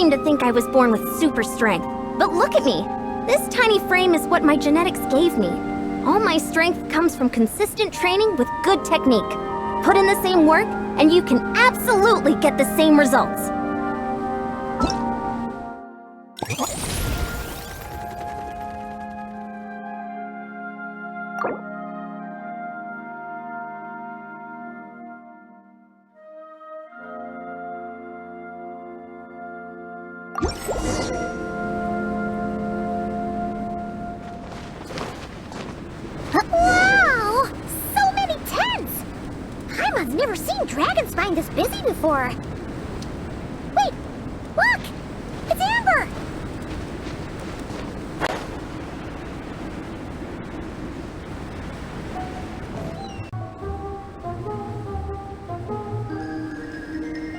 seem to think I was born with super strength, but look at me. This tiny frame is what my genetics gave me. All my strength comes from consistent training with good technique. Put in the same work, and you can absolutely get the same results. Wow! So many tents! Paimon's never seen dragon spine this busy before. Wait! Look! It's Amber!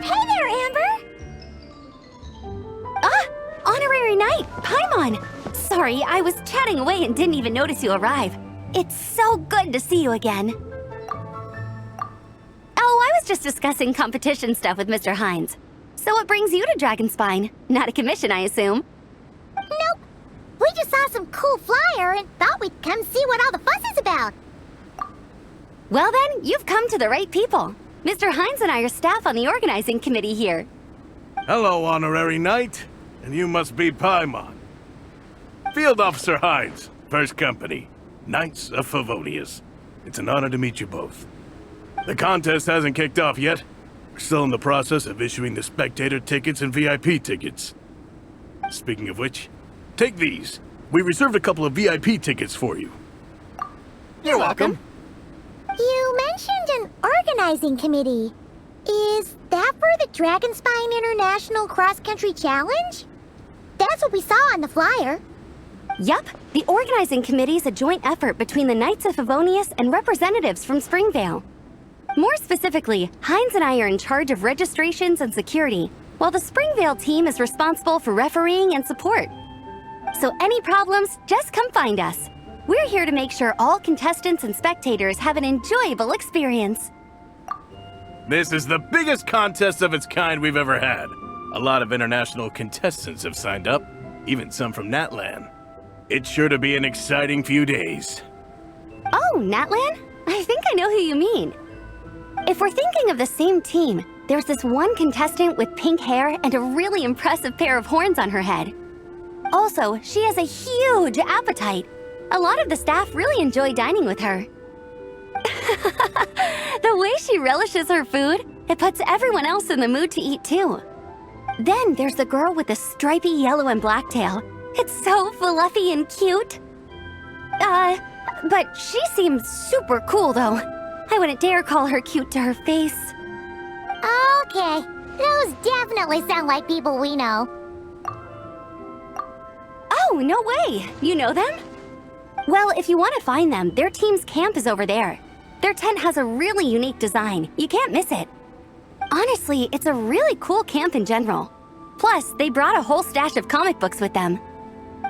Hey there, Amber! Honorary Knight, Paimon! Sorry, I was chatting away and didn't even notice you arrive. It's so good to see you again. Oh, I was just discussing competition stuff with Mr. Hines. So what brings you to Dragonspine? Not a commission, I assume? Nope. We just saw some cool flyer and thought we'd come see what all the fuss is about. Well then, you've come to the right people. Mr. Hines and I are staff on the organizing committee here. Hello, Honorary Knight. And you must be Paimon. Field Officer Hines, First Company, Knights of Favonius. It's an honor to meet you both. The contest hasn't kicked off yet. We're still in the process of issuing the spectator tickets and VIP tickets. Speaking of which, take these. We reserved a couple of VIP tickets for you. You're welcome. You mentioned an organizing committee. Is that for the Dragonspine International Cross Country Challenge? That's what we saw on the flyer. Yup, the organizing committee is a joint effort between the Knights of Favonius and representatives from Springvale. More specifically, Hines and I are in charge of registrations and security, while the Springvale team is responsible for refereeing and support. So any problems, just come find us. We're here to make sure all contestants and spectators have an enjoyable experience. This is the biggest contest of its kind we've ever had. A lot of international contestants have signed up, even some from Natlan. It's sure to be an exciting few days. Oh, Natlan? I think I know who you mean. If we're thinking of the same team, there's this one contestant with pink hair and a really impressive pair of horns on her head. Also, she has a huge appetite. A lot of the staff really enjoy dining with her. The way she relishes her food, it puts everyone else in the mood to eat too. Then there's the girl with the stripy yellow and black tail. It's so fluffy and cute. But she seems super cool though. I wouldn't dare call her cute to her face. Okay, those definitely sound like people we know. Oh, no way! You know them? Well, if you want to find them, their team's camp is over there. Their tent has a really unique design. You can't miss it. Honestly, it's a really cool camp in general. Plus, they brought a whole stash of comic books with them.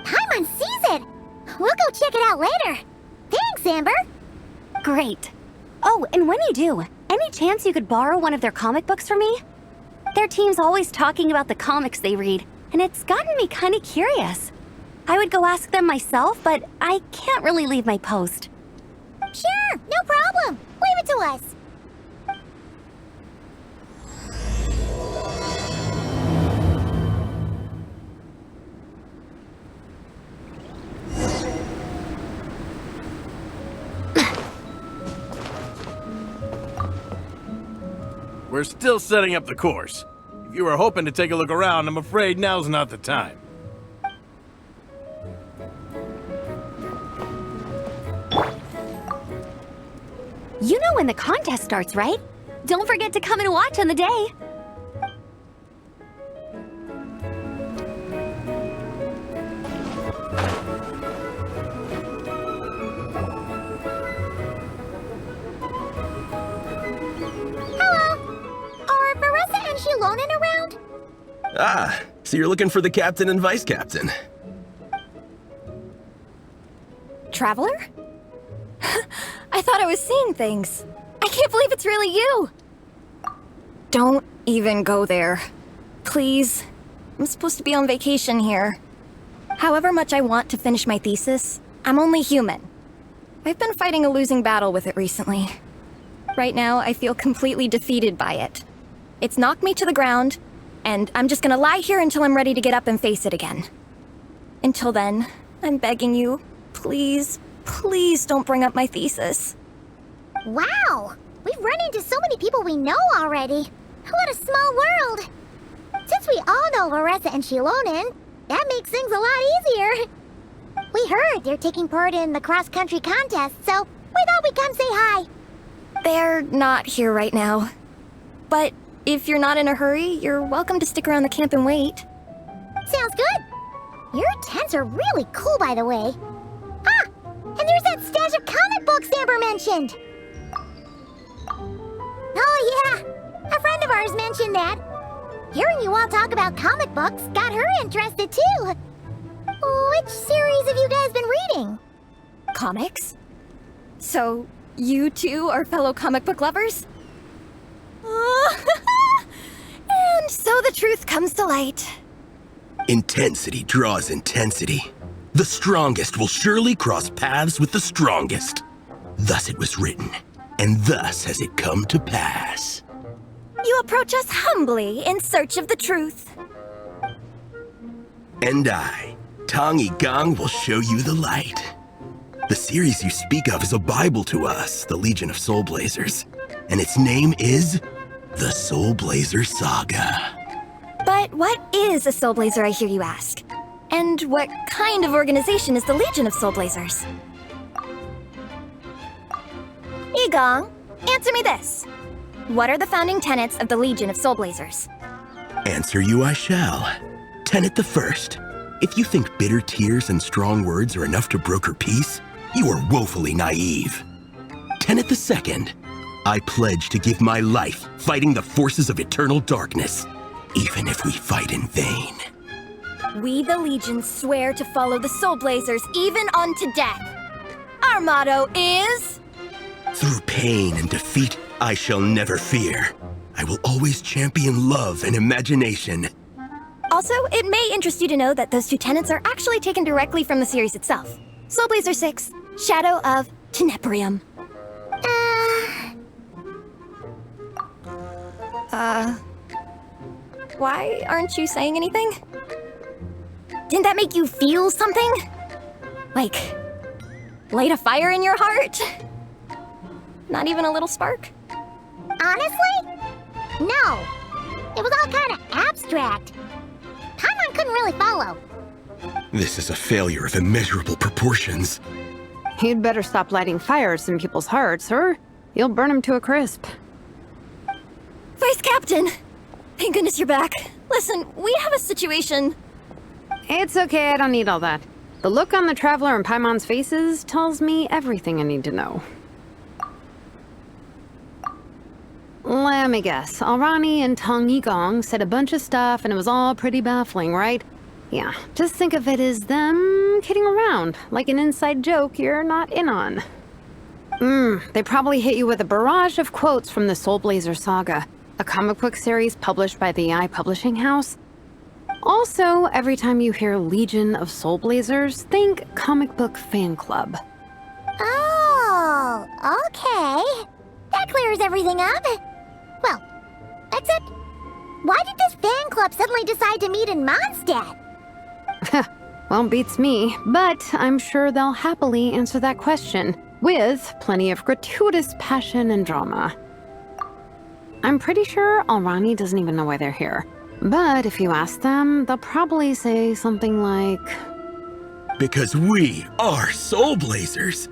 Paimon sees it! We'll go check it out later. Thanks, Amber! Great. Oh, and when you do, any chance you could borrow one of their comic books from me? Their team's always talking about the comics they read, and it's gotten me kind of curious. I would go ask them myself, but I can't really leave my post. Sure, no problem. Leave it to us. We're still setting up the course. If you were hoping to take a look around, I'm afraid now's not the time. You know when the contest starts, right? Don't forget to come and watch on the day. Around? Ah, so you're looking for the captain and vice captain. Traveler? I thought I was seeing things. I can't believe it's really you. Don't even go there. Please. I'm supposed to be on vacation here. However much I want to finish my thesis, I'm only human. I've been fighting a losing battle with it recently. Right now, I feel completely defeated by it. It's knocked me to the ground, and I'm just gonna lie here until I'm ready to get up and face it again. Until then, I'm begging you, please, please don't bring up my thesis. Wow! We've run into so many people we know already. What a small world! Since we all know Larissa and Shilonen, that makes things a lot easier. We heard they're taking part in the cross-country contest, so we thought we'd come say hi. They're not here right now. But if you're not in a hurry, you're welcome to stick around the camp and wait. Sounds good. Your tents are really cool, by the way. Ah! And there's that stash of comic books Amber mentioned! Oh yeah! A friend of ours mentioned that. Hearing you all talk about comic books got her interested too. Which series have you guys been reading? Comics? So, you two are fellow comic book lovers? And so the truth comes to light. Intensity draws intensity. The strongest will surely cross paths with the strongest. Thus it was written, and thus has it come to pass. You approach us humbly in search of the truth. And I, Tong Yigang, will show you the light. The series you speak of is a Bible to us, the Legion of Soulblazers, and its name is the Soulblazer Saga. But what is a Soulblazer, I hear you ask? And what kind of organization is the Legion of Soulblazers? Yigang, answer me this. What are the founding tenets of the Legion of Soulblazers? Answer you I shall. Tenet the first. If you think bitter tears and strong words are enough to broker peace, you are woefully naive. Tenet the second. I pledge to give my life fighting the forces of eternal darkness, even if we fight in vain. We, the Legion, swear to follow the Soulblazers even unto death. Our motto is... Through pain and defeat, I shall never fear. I will always champion love and imagination. Also, it may interest you to know that those two tenets are actually taken directly from the series itself. Soulblazer 6, Shadow of Teneporium. Why aren't you saying anything? Didn't that make you feel something? Like, light a fire in your heart? Not even a little spark? Honestly? No. It was all kind of abstract. Paimon couldn't really follow. This is a failure of immeasurable proportions. You'd better stop lighting fires in people's hearts, or you'll burn them to a crisp. Vice Captain! Thank goodness you're back. Listen, we have a situation. It's okay, I don't need all that. The look on the Traveler and Paimon's faces tells me everything I need to know. Let me guess. Alrani and Tong Yigang said a bunch of stuff and it was all pretty baffling, right? Yeah, just think of it as them kidding around, like an inside joke you're not in on. They probably hit you with a barrage of quotes from the Soulblazer Saga, a comic book series published by the AI publishing house. Also, every time you hear Legion of Soulblazers, think comic book fan club. Oh, okay. That clears everything up. Well, except, why did this fan club suddenly decide to meet in Mondstadt? Well, beats me, but I'm sure they'll happily answer that question, with plenty of gratuitous passion and drama. I'm pretty sure Alrani doesn't even know why they're here. But if you ask them, they'll probably say something like... Because we are Soulblazers.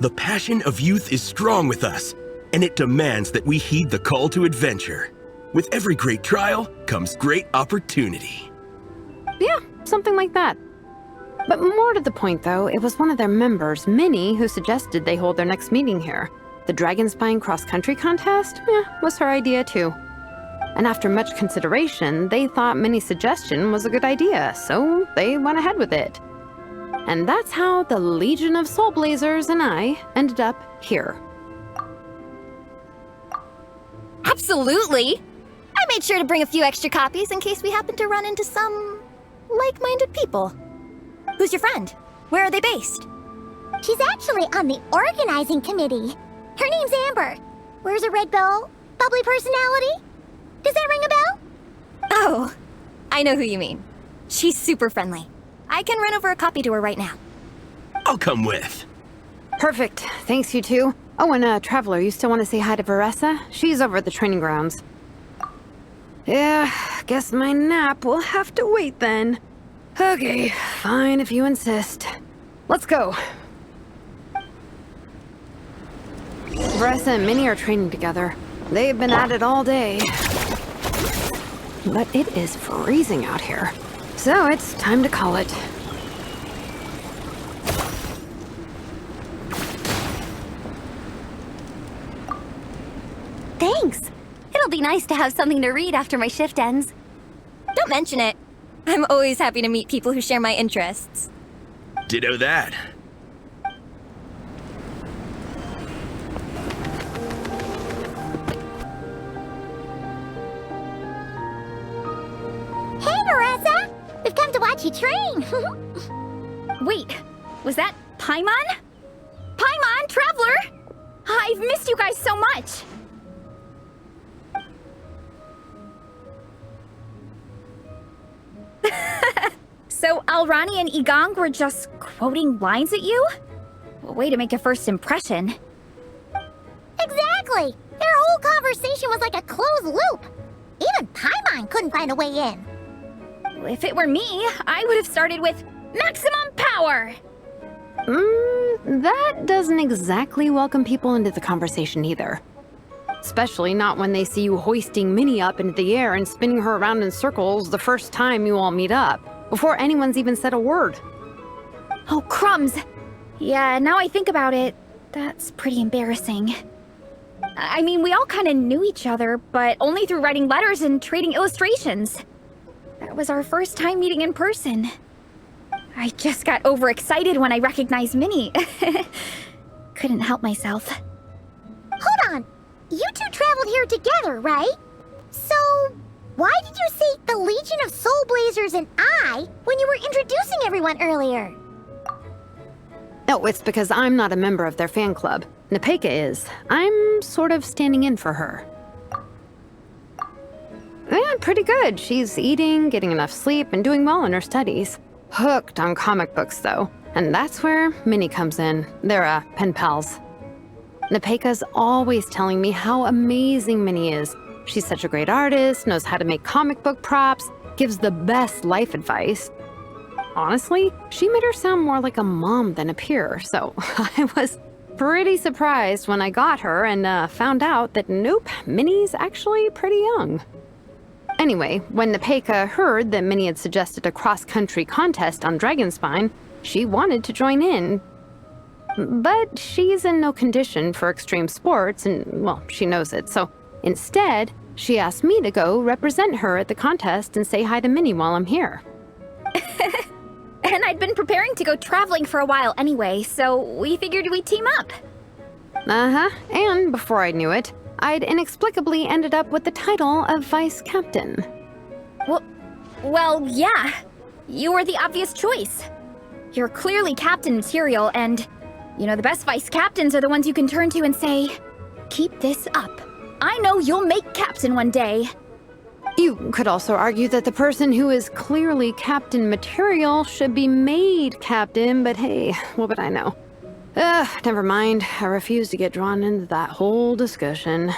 The passion of youth is strong with us, and it demands that we heed the call to adventure. With every great trial comes great opportunity. Yeah, something like that. But more to the point though, it was one of their members, Minnie, who suggested they hold their next meeting here. The Dragon Spine cross-country contest? Was her idea too. And after much consideration, they thought Minnie's suggestion was a good idea, so they went ahead with it. And that's how the Legion of Soulblazers and I ended up here. Absolutely! I'm made sure to bring a few extra copies in case we happen to run into some like-minded people. Who's your friend? Where are they based? She's actually on the organizing committee. Her name's Amber. Wears a red bow, bubbly personality. Does that ring a bell? Oh, I know who you mean. She's super friendly. I can run over a copy to her right now. I'll come with. Perfect. Thanks, you two. Oh, and Traveler, you still want to say hi to Veressa? She's over at the training grounds. Yeah, guess my nap will have to wait then. Okay, fine if you insist. Let's go. Veressa and Minnie are training together. They've been at it all day. But it is freezing out here. So it's time to call it. Thanks. It'll be nice to have something to read after my shift ends. Don't mention it. I'm always happy to meet people who share my interests. Ditto that. Hey, Veressa! We've come to watch you train. Wait, was that Paimon? Paimon, Traveler! I've missed you guys so much! So Alrani and Igong were just quoting lines at you? Way to make a first impression. Exactly! Their whole conversation was like a closed loop. Even Paimon couldn't find a way in. If it were me, I would have started with maximum power! That doesn't exactly welcome people into the conversation either. Especially not when they see you hoisting Minnie up into the air and spinning her around in circles the first time you all meet up, before anyone's even said a word. Oh, crumbs! Yeah, now I think about it, that's pretty embarrassing. I mean, we all kind of knew each other, but only through writing letters and trading illustrations. That was our first time meeting in person. I just got overexcited when I recognized Minnie. Couldn't help myself. Hold on. You two traveled here together, right? So, why did you say the Legion of Soulblazers and I when you were introducing everyone earlier? Oh, it's because I'm not a member of their fan club. Nepeka is. I'm sort of standing in for her. Yeah, pretty good. She's eating, getting enough sleep, and doing well in her studies. Hooked on comic books, though. And that's where Minnie comes in. They're, pen pals. Nepeka's always telling me how amazing Minnie is. She's such a great artist, knows how to make comic book props, gives the best life advice. Honestly, she made her sound more like a mom than a peer, so I was pretty surprised when I got her and found out that nope, Minnie's actually pretty young. Anyway, when Nepeka heard that Minnie had suggested a cross-country contest on Dragonspine, she wanted to join in. But she's in no condition for extreme sports, and, well, she knows it, so instead, she asked me to go represent her at the contest and say hi to Minnie while I'm here. And I'd been preparing to go traveling for a while anyway, so we figured we'd team up. And before I knew it, I'd inexplicably ended up with the title of Vice Captain. Well, yeah. You were the obvious choice. You're clearly captain material, and, you know, the best vice captains are the ones you can turn to and say, keep this up. I know you'll make captain one day. You could also argue that the person who is clearly captain material should be made captain, but hey, what would I know? Never mind. I refuse to get drawn into that whole discussion.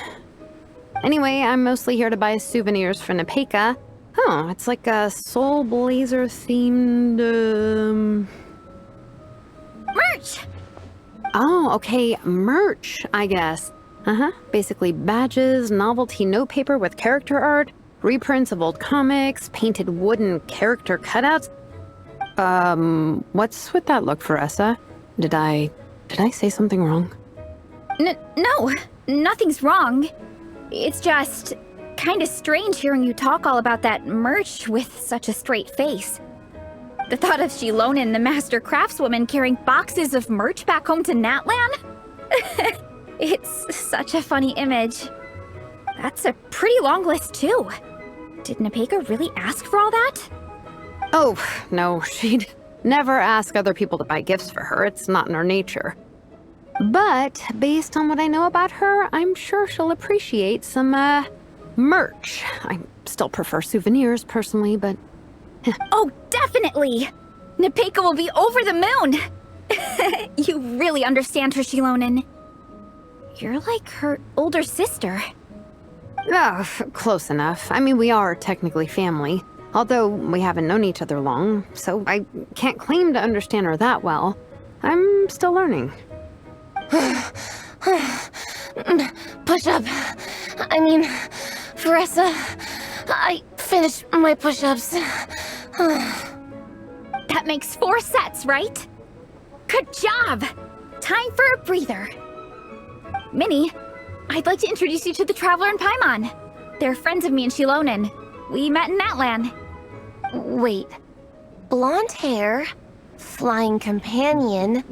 Anyway, I'm mostly here to buy souvenirs for Nepeka. Oh, it's like a Soulblazer themed, Merch! Oh, okay, merch, I guess. Basically badges, novelty notepaper with character art, reprints of old comics, painted wooden character cutouts. What's with that look, Veressa? Did I say something wrong? No, nothing's wrong. It's just kinda strange hearing you talk all about that merch with such a straight face. The thought of Shilonen, the master craftswoman, carrying boxes of merch back home to Natlan? It's such a funny image. That's a pretty long list, too. Did Nepeka really ask for all that? Oh, no, she'd never ask other people to buy gifts for her. It's not in her nature. But based on what I know about her, I'm sure she'll appreciate some, merch. I still prefer souvenirs, personally, but... Oh, definitely! Nepeka will be over the moon! You really understand her, Shilonen. You're like her older sister. Oh, close enough. I mean, we are technically family, although we haven't known each other long, so I can't claim to understand her that well. I'm still learning. Push-up. I mean, Veressa, I finished my push-ups. That makes 4 sets, right? Good job! Time for a breather. Minnie, I'd like to introduce you to the Traveler and Paimon. They're friends of me and Shilonen. We met in Natlan. Wait. Blonde hair, flying companion.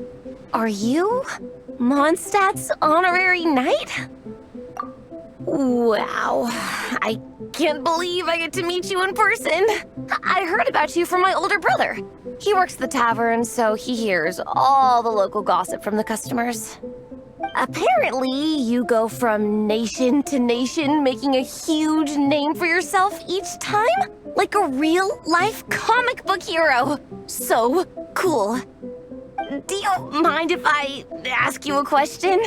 Are you Mondstadt's honorary knight? Wow. I can't believe I get to meet you in person. I heard about you from my older brother. He works at the tavern, so he hears all the local gossip from the customers. Apparently, you go from nation to nation, making a huge name for yourself each time? Like a real-life comic book hero. So cool. Do you mind if I ask you a question?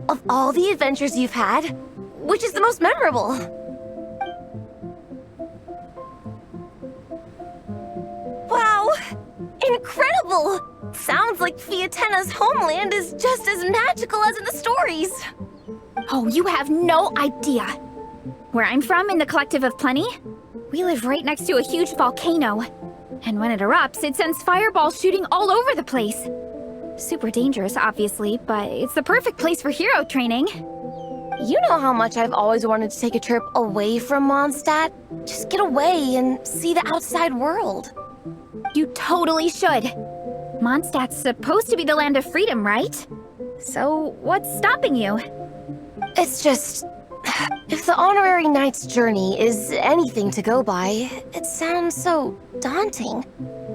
Of all the adventures you've had, which is the most memorable? Wow! Incredible! Sounds like Fiatenna's homeland is just as magical as in the stories. Oh, you have no idea. Where I'm from, in the Collective of Plenty, we live right next to a huge volcano. And when it erupts, it sends fireballs shooting all over the place. Super dangerous, obviously, but it's the perfect place for hero training. You know how much I've always wanted to take a trip away from Mondstadt? Just get away and see the outside world. You totally should. Mondstadt's supposed to be the land of freedom, right? So, what's stopping you? It's just... if the honorary knight's journey is anything to go by, it sounds so daunting.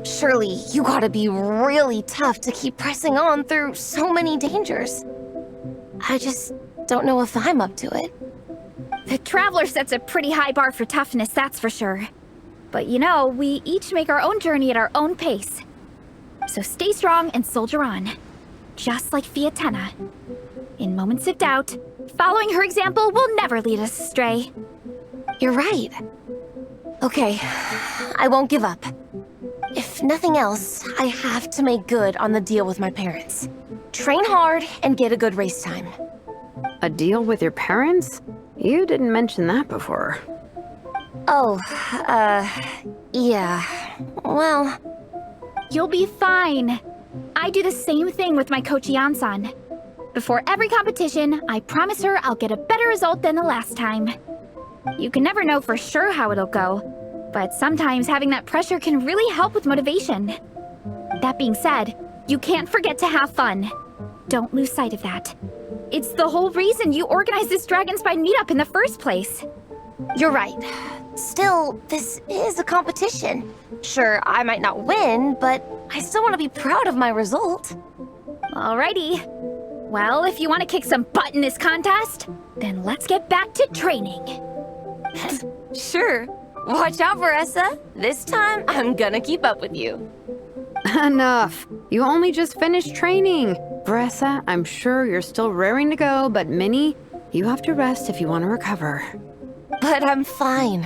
Surely you gotta be really tough to keep pressing on through so many dangers. I just don't know if I'm up to it. The Traveler sets a pretty high bar for toughness, that's for sure. But you know, we each make our own journey at our own pace. So stay strong and soldier on. Just like Fiatenna. In moments of doubt, following her example will never lead us astray. You're right. Okay, I won't give up. If nothing else, I have to make good on the deal with my parents. Train hard and get a good race time. A deal with your parents? You didn't mention that before. Oh, yeah. Well... You'll be fine. I do the same thing with my coach Yansan. Before every competition, I promise her I'll get a better result than the last time. You can never know for sure how it'll go, but sometimes having that pressure can really help with motivation. That being said, you can't forget to have fun. Don't lose sight of that. It's the whole reason you organized this Dragonspine meetup in the first place. You're right. Still, this is a competition. Sure, I might not win, but I still want to be proud of my result. Alrighty. Well, if you want to kick some butt in this contest, then let's get back to training. Sure. Watch out, Veressa. This time, I'm gonna keep up with you. Enough. You only just finished training. Veressa, I'm sure you're still raring to go, but Minnie, you have to rest if you want to recover. But I'm fine.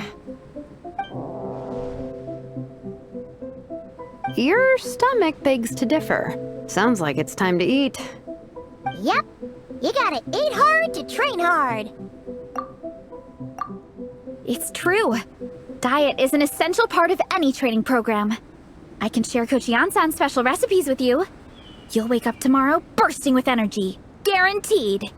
Your stomach begs to differ. Sounds like it's time to eat. Yep. You gotta eat hard to train hard. It's true. Diet is an essential part of any training program. I can share Coach Yansan's special recipes with you. You'll wake up tomorrow bursting with energy. Guaranteed.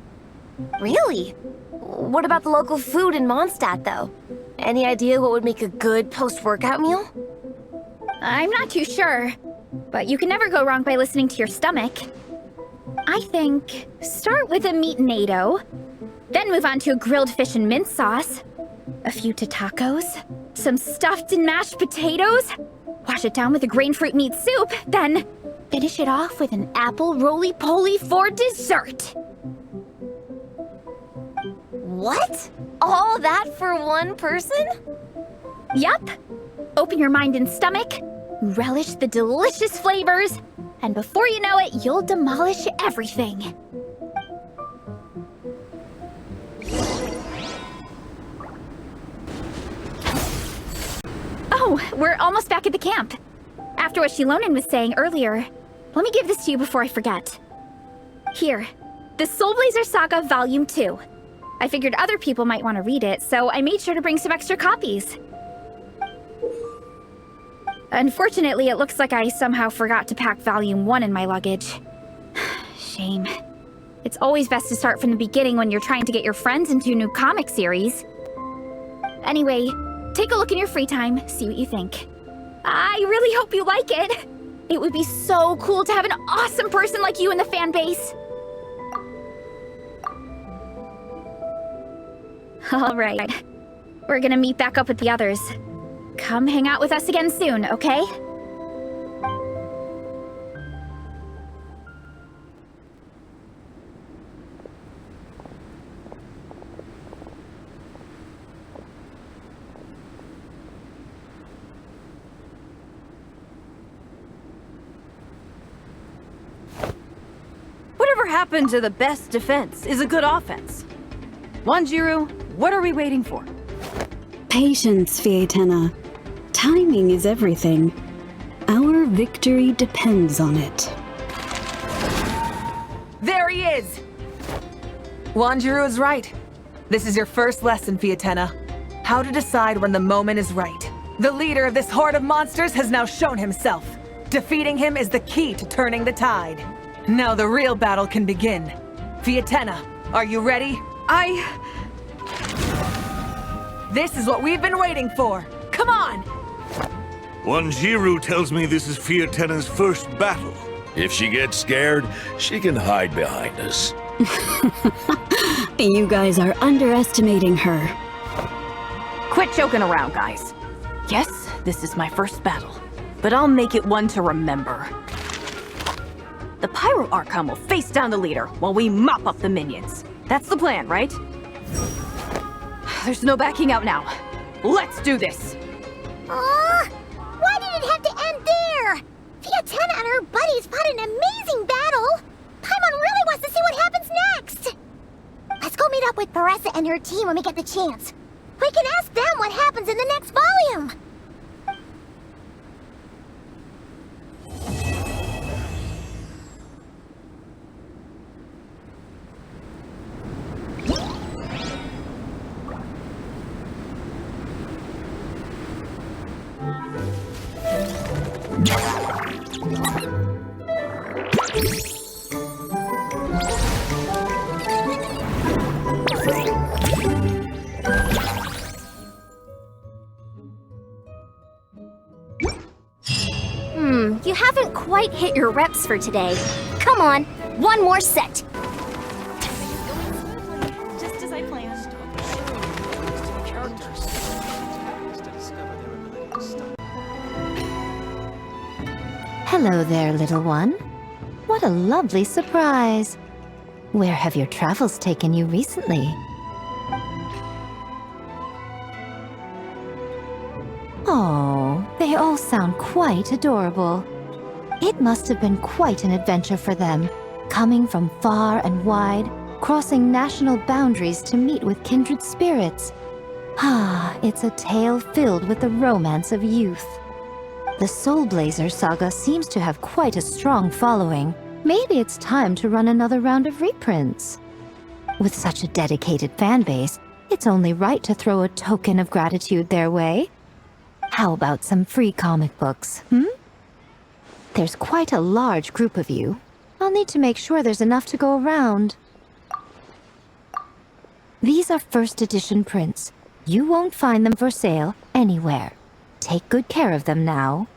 Really? What about the local food in Mondstadt, though? Any idea what would make a good post-workout meal? I'm not too sure, but you can never go wrong by listening to your stomach. I think start with a meat natto, Then move on to a grilled fish and mint sauce, a few tacos, some stuffed and mashed potatoes, wash it down with a grain fruit meat soup, then finish it off with an apple roly-poly for dessert. What? All that for one person? Yup. Open your mind and stomach, relish the delicious flavors, and before you know it, you'll demolish everything. Oh, we're almost back at the camp. After what Shilonen was saying earlier, let me give this to you before I forget. Here, the Soulblazers Saga Volume 2. I figured other people might want to read it, so I made sure to bring some extra copies. Unfortunately, it looks like I somehow forgot to pack Volume 1 in my luggage. Shame. It's always best to start from the beginning when you're trying to get your friends into a new comic series. Anyway, take a look in your free time, see what you think. I really hope you like it! It would be so cool to have an awesome person like you in the fan base! Alright, we're gonna meet back up with the others. Come hang out with us again soon, okay? Whatever happened to the best defense is a good offense? Wanjiru, what are we waiting for? Patience, Fietena. Timing is everything. Our victory depends on it. There he is! Wanjiru is right. This is your first lesson, Fietena. How to decide when the moment is right. The leader of this horde of monsters has now shown himself. Defeating him is the key to turning the tide. Now the real battle can begin. Fietena, are you ready? This is what we've been waiting for. Come on! Wanjiru tells me this is Fietena's first battle. If she gets scared, she can hide behind us. You guys are underestimating her. Quit joking around, guys. Yes, this is my first battle, but I'll make it one to remember. The Pyro Archon will face down the leader while we mop up the minions. That's the plan, right? There's no backing out now. Let's do this! Aw! Why did it have to end there? Fietena and her buddies fought an amazing battle! Paimon really wants to see what happens next! Let's go meet up with Paressa and her team when we get the chance. We can ask them what happens in the next volume! You haven't quite hit your reps for today. Come on, one more set. Just as I planned. Hello there, little one. What a lovely surprise. Where have your travels taken you recently? Oh, they all sound quite adorable. It must have been quite an adventure for them, coming from far and wide, crossing national boundaries to meet with kindred spirits. Ah, it's a tale filled with the romance of youth. The Soulblazers saga seems to have quite a strong following. Maybe it's time to run another round of reprints. With such a dedicated fan base, it's only right to throw a token of gratitude their way. How about some free comic books, There's quite a large group of you. I'll need to make sure there's enough to go around. These are first edition prints. You won't find them for sale anywhere. Take good care of them now.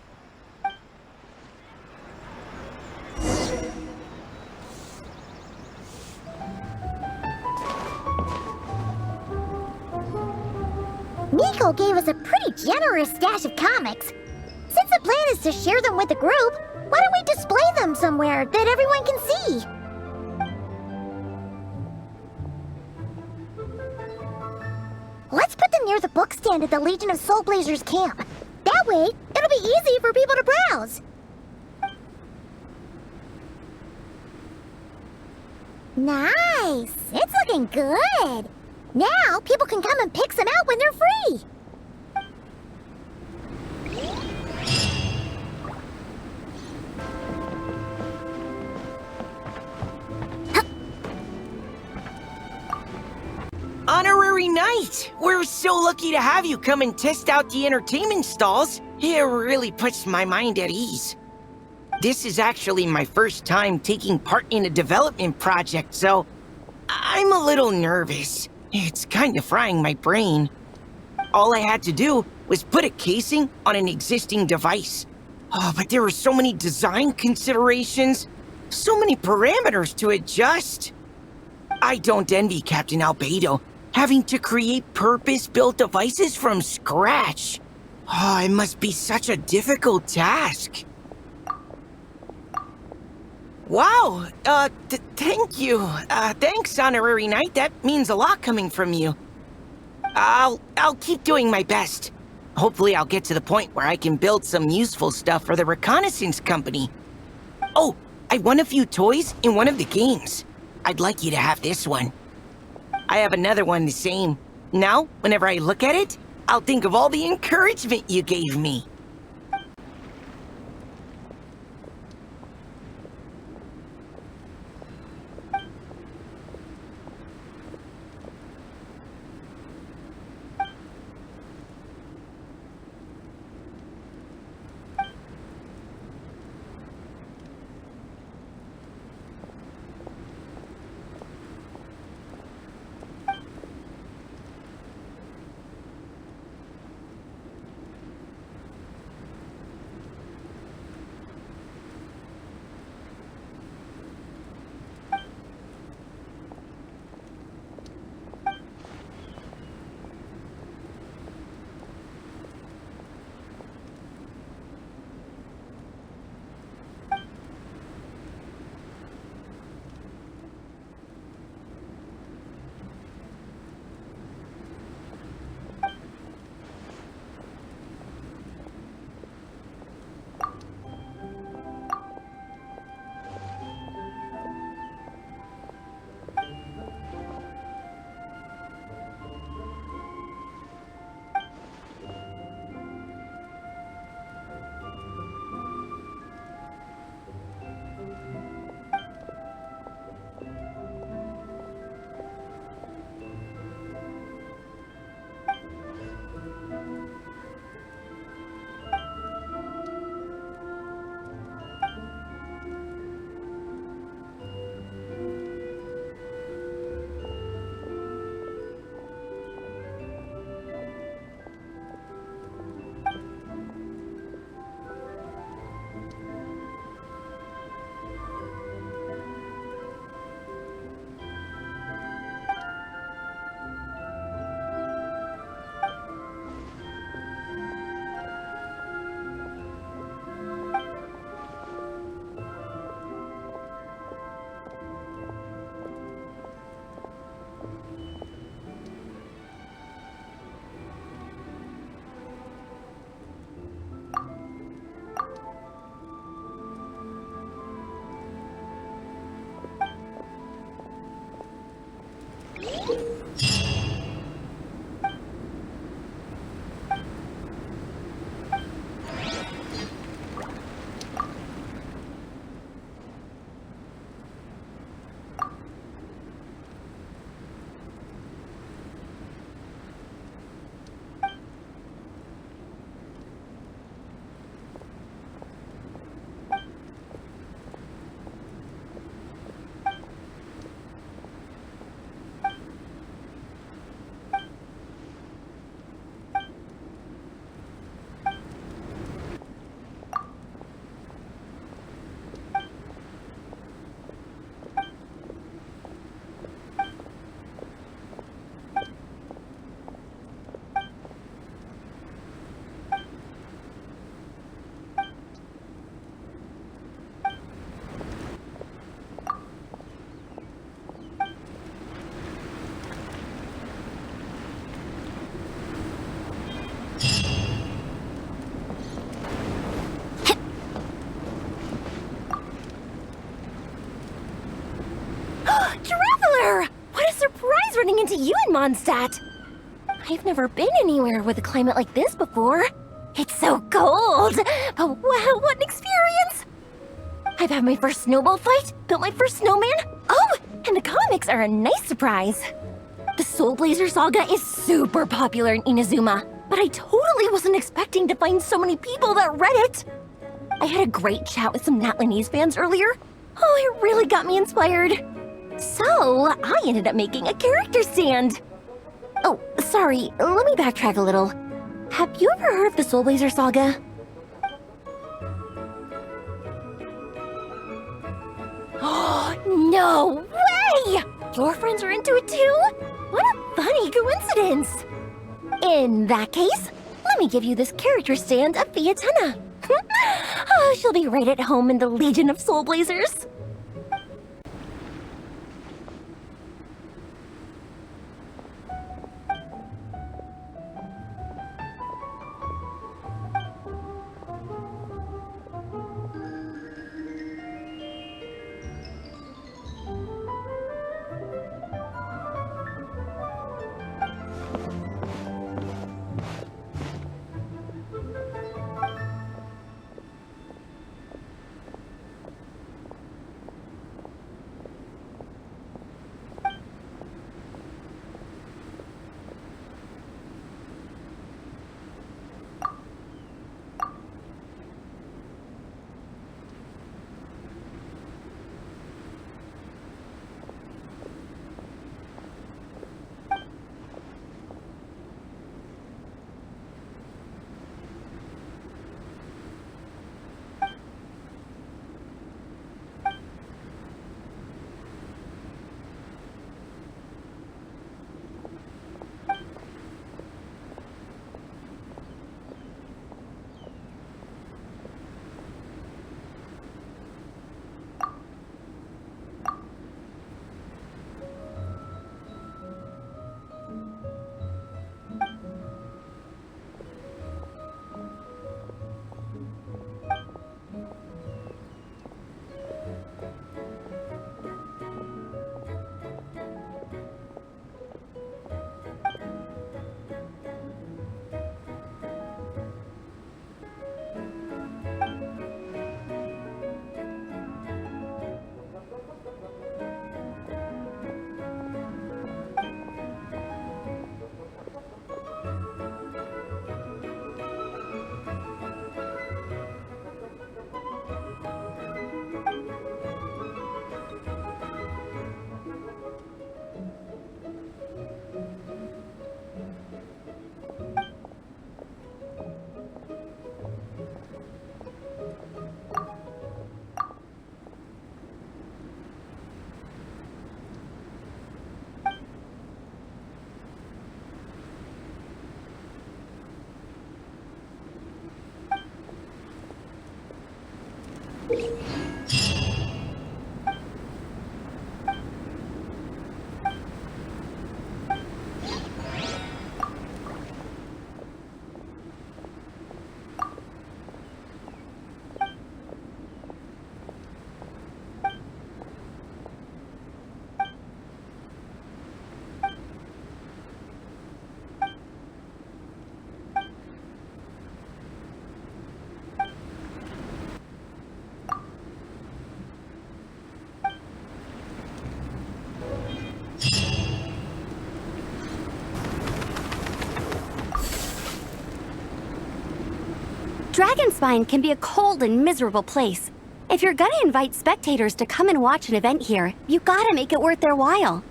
also gave us a pretty generous stash of comics. Since the plan is to share them with the group, why don't we display them somewhere that everyone can see? Let's put them near the book stand at the Legion of Soulblazers camp. That way, it'll be easy for people to browse. Nice! It's looking good! Now, people can come and pick some out when they're free! Honorary Knight! We're so lucky to have you come and test out the entertainment stalls. It really puts my mind at ease. This is actually my first time taking part in a development project, so I'm a little nervous. It's kind of frying my brain. All I had to do was put a casing on an existing device. Oh, but there were so many design considerations, so many parameters to adjust. I don't envy Captain Albedo, having to create purpose-built devices from scratch. Oh, it must be such a difficult task. Wow, thank you. Thanks, Honorary Knight. That means a lot coming from you. I'll keep doing my best. Hopefully I'll get to the point where I can build some useful stuff for the reconnaissance company. Oh, I won a few toys in one of the games. I'd like you to have this one. I have another one the same. Now, whenever I look at it, I'll think of all the encouragement you gave me. to you in Mondstadt? I've never been anywhere with a climate like this before. It's so cold, but wow, what an experience! I've had my first snowball fight, built my first snowman. Oh, and the comics are a nice surprise. The Soulblazer saga is super popular in Inazuma, but I totally wasn't expecting to find so many people that read it. I had a great chat with some Natlanese fans earlier. Oh, it really got me inspired. So, I ended up making a character stand. Oh, sorry, let me backtrack a little. Have you ever heard of the Soulblazer saga? Oh, no way! Your friends are into it too? What a funny coincidence! In that case, let me give you this character stand of Fiatena. Oh, she'll be right at home in the Legion of Soulblazers. Dragonspine can be a cold and miserable place. If you're gonna invite spectators to come and watch an event here, you gotta make it worth their while.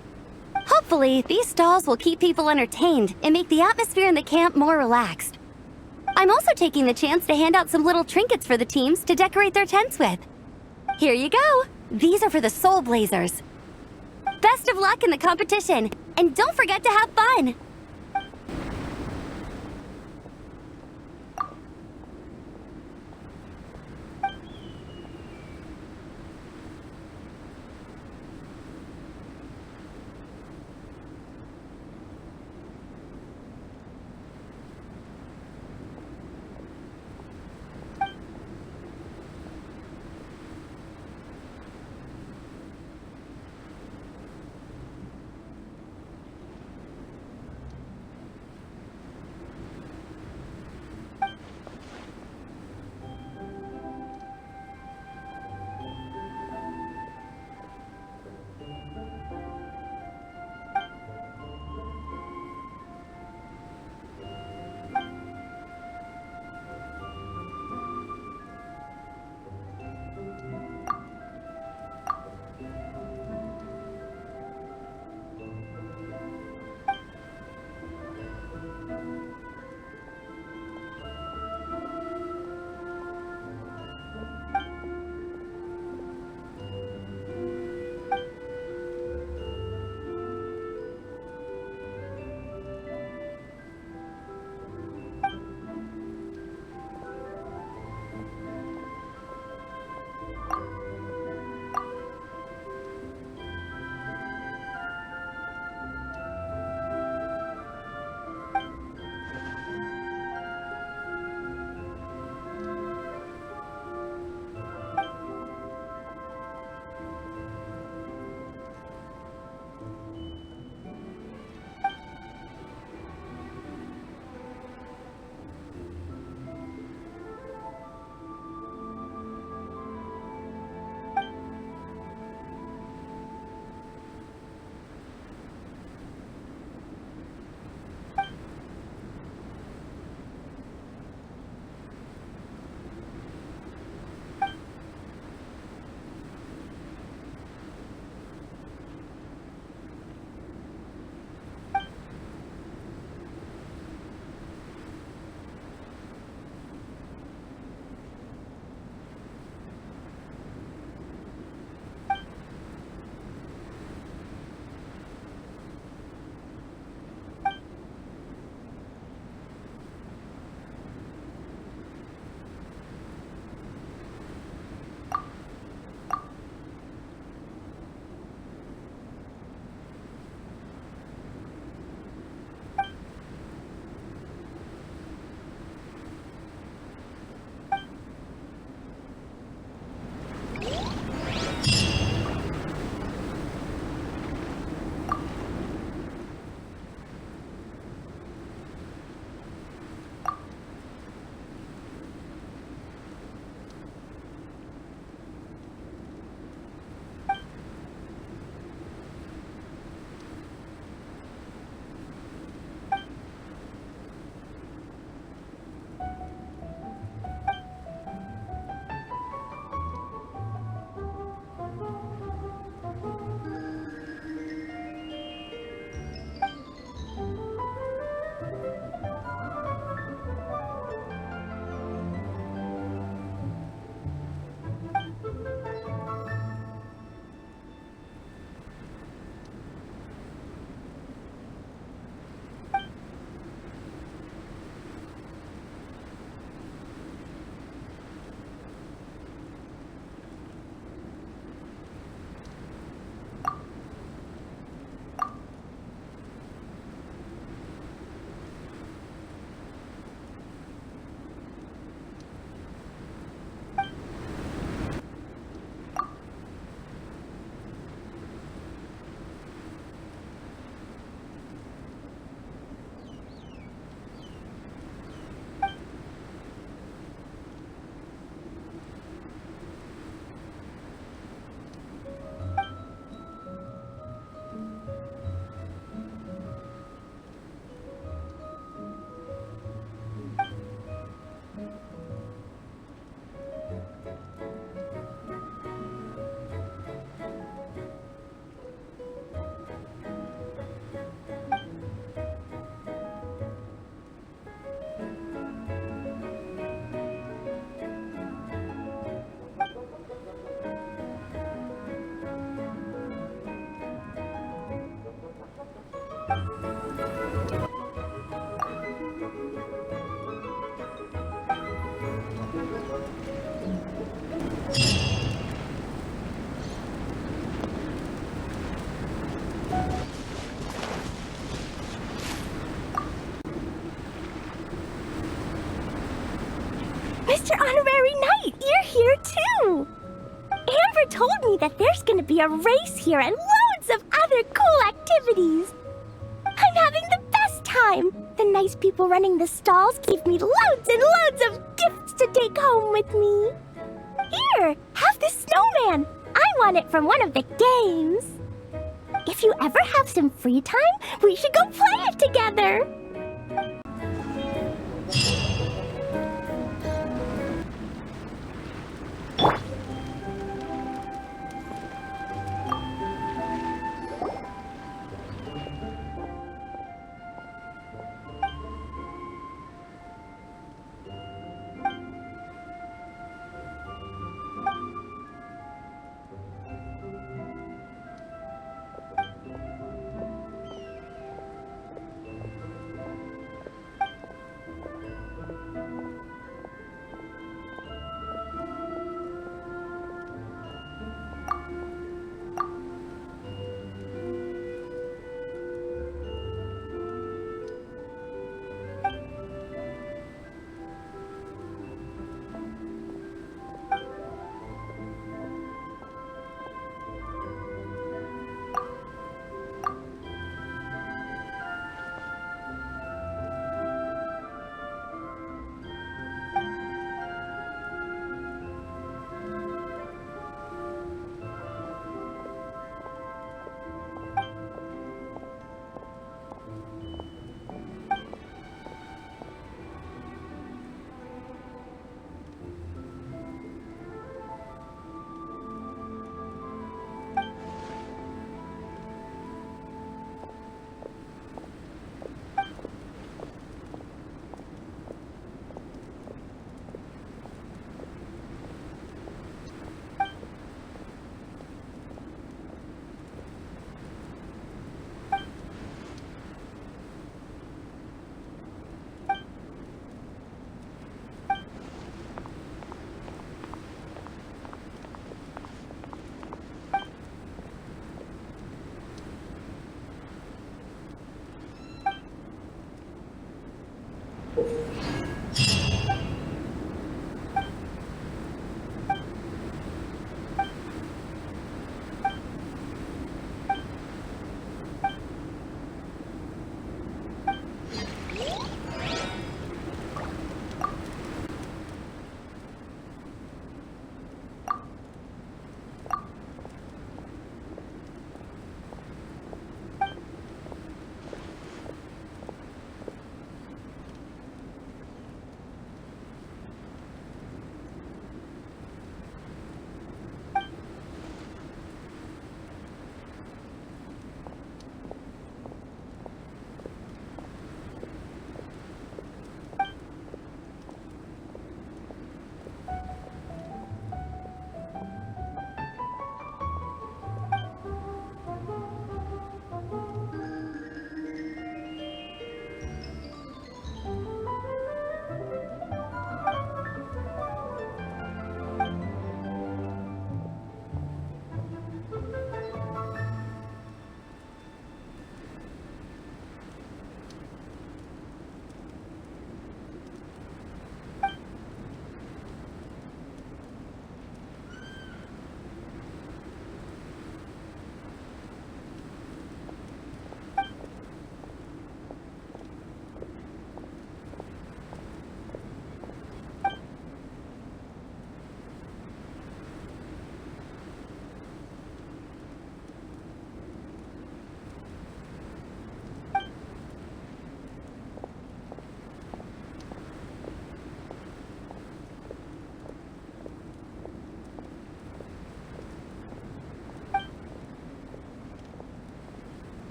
Hopefully, these stalls will keep people entertained and make the atmosphere in the camp more relaxed. I'm also taking the chance to hand out some little trinkets for the teams to decorate their tents with. Here you go! These are for the Soulblazers. Best of luck in the competition, and don't forget to have fun! Amber told me that there's gonna be a race here and loads of other cool activities. I'm having the best time. The nice people running the stalls gave me loads and loads of gifts to take home with me. Here, have this snowman. I won it from one of the games. If you ever have some free time, we should go play it together.